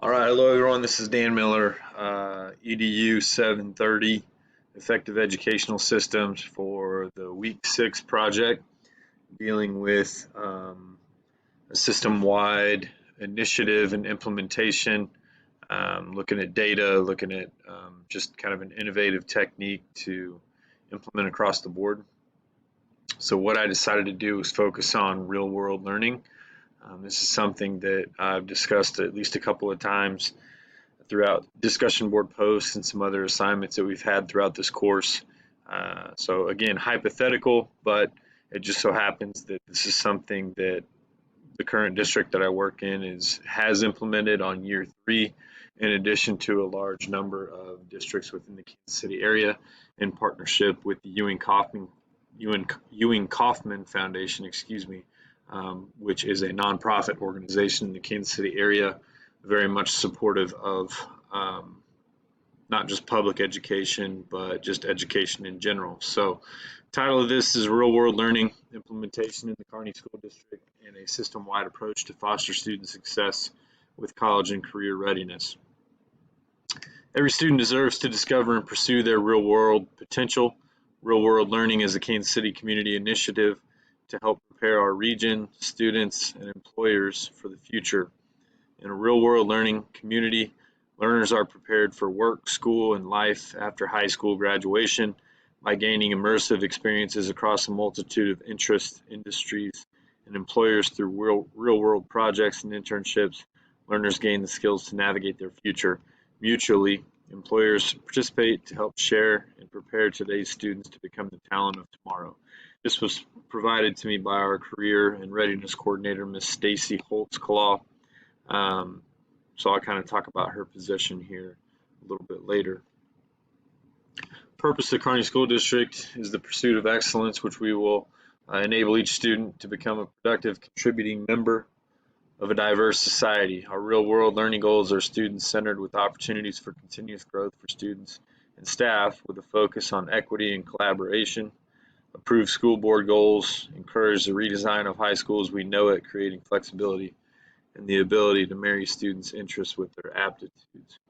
All right, hello everyone. This is Dan Miller, EDU 730, Effective Educational Systems for the Week 6 project, dealing with a system-wide initiative and implementation, looking at data, looking at just kind of an innovative technique to implement across the board. So what I decided to do was focus on real-world learning. This is something that I've discussed at least a couple of times throughout discussion board posts and some other assignments that we've had throughout this course. So again, hypothetical, but it just so happens that this is something that the current district that I work in has implemented on year 3, in addition to a large number of districts within the Kansas City area in partnership with the Ewing Kauffman Foundation, which is a nonprofit organization in the Kansas City area, very much supportive of not just public education, but just education in general. So title of this is Real World Learning Implementation in the Kearney School District and a System-Wide Approach to Foster Student Success with College and Career Readiness. Every student deserves to discover and pursue their real-world potential. Real World Learning is a Kansas City community initiative to help prepare our region, students, and employers for the future. In a real-world learning community, learners are prepared for work, school, and life after high school graduation by gaining immersive experiences across a multitude of interests, industries, and employers through real-world projects and internships. Learners gain the skills to navigate their future. Mutually, employers participate to help share and prepare today's students to become the talent of tomorrow. This was provided to me by our Career and Readiness Coordinator, Ms. Stacy Holtz-Claw. So I'll kind of talk about her position here a little bit later. Purpose of Kearney School District is the pursuit of excellence, which we will enable each student to become a productive, contributing member of a diverse society. Our real-world learning goals are student-centered with opportunities for continuous growth for students and staff with a focus on equity and collaboration. Approve school board goals, encourage the redesign of high schools we know it, creating flexibility and the ability to marry students' interests with their aptitudes.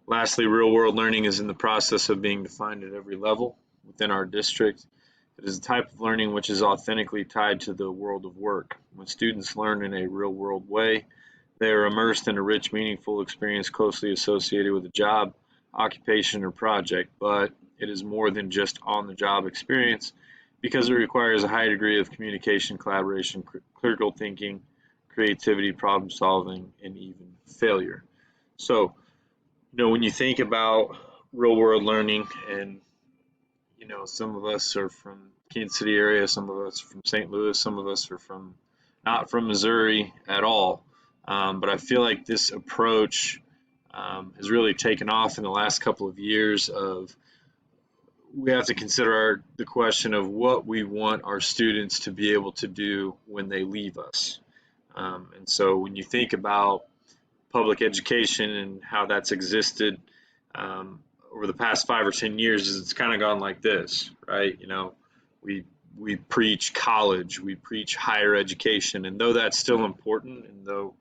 Lastly, real-world learning is in the process of being defined at every level within our district. It is a type of learning which is authentically tied to the world of work. When students learn in a real-world way, they are immersed in a rich, meaningful experience closely associated with a job, occupation, or project, but it is more than just on-the-job experience because it requires a high degree of communication, collaboration, critical thinking, creativity, problem solving, and even failure. So, when you think about real world learning, and some of us are from Kansas City area, some of us are from St. Louis, some of us are not from Missouri at all. But I feel like this approach has really taken off in the last couple of years. We have to consider the question of what we want our students to be able to do when they leave us. And so when you think about public education and how that's existed over the past 5 or 10 years, it's kind of gone like this, right? We preach college, we preach higher education, and though that's still important, and though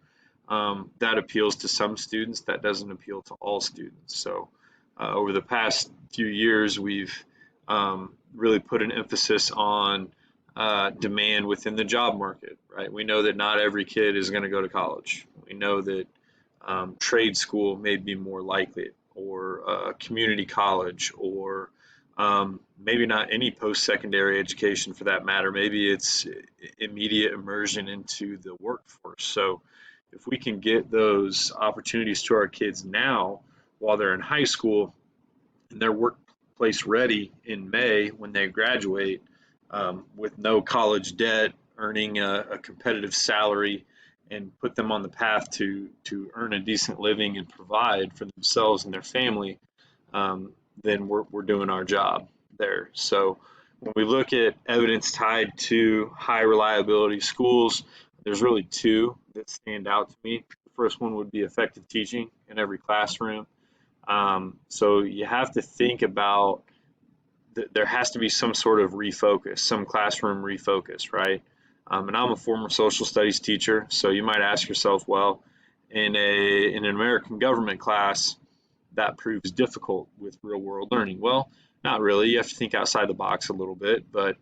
that appeals to some students, that doesn't appeal to all students. So over the past few years, we've really put an emphasis on demand within the job market, right? We know that not every kid is going to go to college. We know that trade school may be more likely, or community college, or maybe not any post-secondary education for that matter. Maybe it's immediate immersion into the workforce. So if we can get those opportunities to our kids now while they're in high school and they're workplace ready in May when they graduate, with no college debt, earning a competitive salary, and put them on the path to earn a decent living and provide for themselves and their family, then we're doing our job there. So when we look at evidence tied to high reliability schools, there's really two that stand out to me. The first one would be effective teaching in every classroom. So you have to think about there has to be some sort of refocus, some classroom refocus, right? And I'm a former social studies teacher, so you might ask yourself, well, in an American government class, that proves difficult with real world learning. Well, not really. You have to think outside the box a little bit, but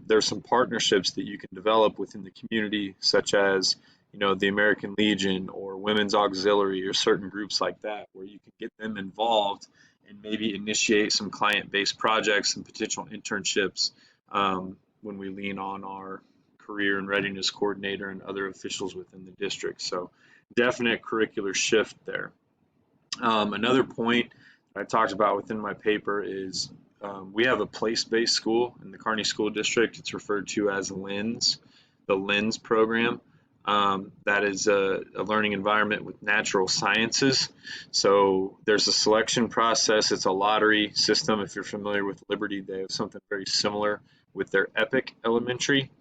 there's some partnerships that you can develop within the community, such as the American Legion or Women's Auxiliary or certain groups like that, where you can get them involved and maybe initiate some client-based projects and potential internships when we lean on our career and readiness coordinator and other officials within the district. So definite curricular shift there. Another point I talked about within my paper is we have a place-based school in the Kearney School District. It's referred to as LENS, the LENS program. That is a learning environment with natural sciences. So there's a selection process. It's a lottery system. If you're familiar with Liberty, they have something very similar with their EPIC Elementary.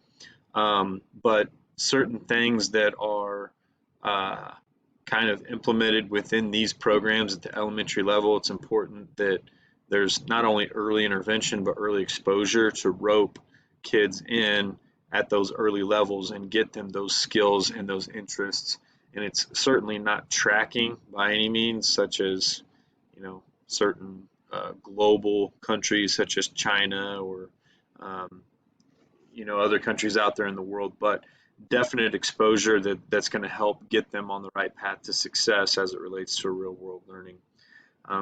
But certain things that are kind of implemented within these programs at the elementary level, it's important that there's not only early intervention but early exposure to rope kids in at those early levels and get them those skills and those interests. And it's certainly not tracking by any means, such as certain global countries such as China or other countries out there in the world, but definite exposure that's going to help get them on the right path to success as it relates to real world learning.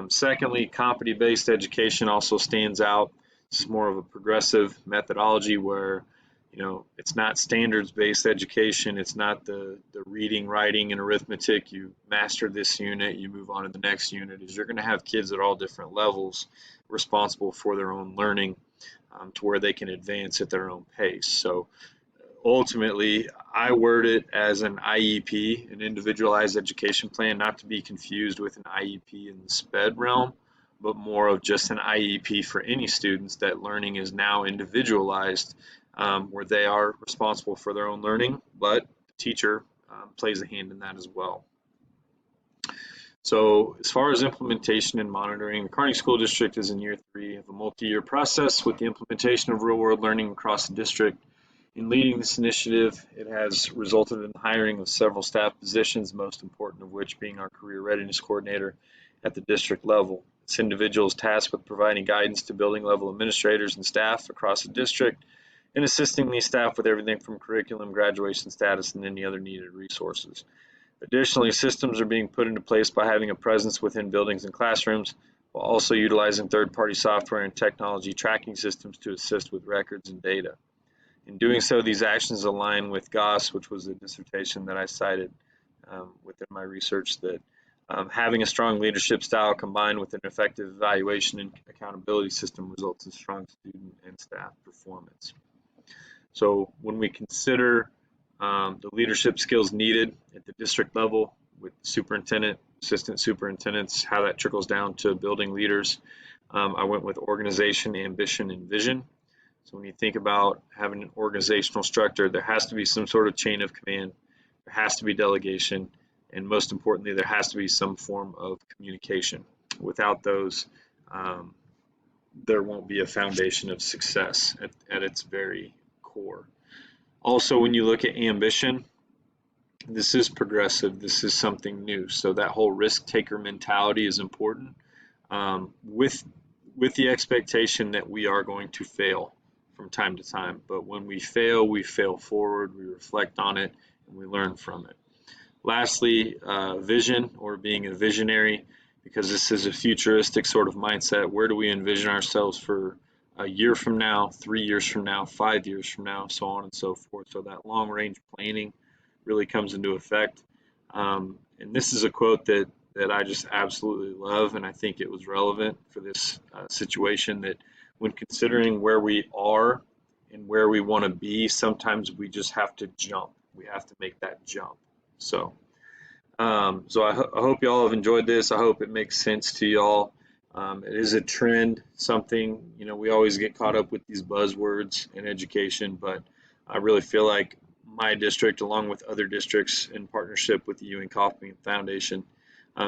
Secondly, competency-based education also stands out. This is more of a progressive methodology where it's not standards-based education. It's not the reading, writing, and arithmetic. You master this unit, you move on to the next unit. You're going to have kids at all different levels responsible for their own learning to where they can advance at their own pace. So ultimately, I word it as an IEP, an individualized education plan, not to be confused with an IEP in the SPED realm, but more of just an IEP for any students that learning is now individualized, where they are responsible for their own learning, but the teacher plays a hand in that as well. So as far as implementation and monitoring, the Kearney School District is in year 3 of a multi-year process with the implementation of real-world learning across the district. In leading this initiative, it has resulted in the hiring of several staff positions, most important of which being our career readiness coordinator at the district level. This individual is tasked with providing guidance to building level administrators and staff across the district and assisting these staff with everything from curriculum, graduation status, and any other needed resources. Additionally, systems are being put into place by having a presence within buildings and classrooms, while also utilizing third-party software and technology tracking systems to assist with records and data. In doing so, these actions align with GOS, which was a dissertation that I cited within my research, that having a strong leadership style combined with an effective evaluation and accountability system results in strong student and staff performance. So when we consider the leadership skills needed at the district level with superintendent, assistant superintendents, how that trickles down to building leaders, I went with organization, ambition, and vision. So when you think about having an organizational structure, there has to be some sort of chain of command, there has to be delegation, and most importantly, there has to be some form of communication. Without those, there won't be a foundation of success at its very core. Also, when you look at ambition, this is progressive, this is something new. So that whole risk taker mentality is important, with the expectation that we are going to fail from time to time. But when we fail forward, we reflect on it, and we learn from it. Lastly, vision, or being a visionary, because this is a futuristic sort of mindset. Where do we envision ourselves for a year from now, 3 years from now, 5 years from now, so on and so forth. So that long range planning really comes into effect. And this is a quote that I just absolutely love, and I think it was relevant for this situation, that when considering where we are and where we want to be, sometimes we just have to jump. We have to make that jump. So I hope y'all have enjoyed this. I hope it makes sense to y'all. It is a trend, something, we always get caught up with these buzzwords in education, but I really feel like my district, along with other districts in partnership with the Ewing Kauffman Foundation,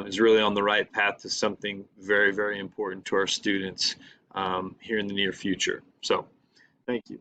is really on the right path to something very, very important to our students here in the near future. So, thank you.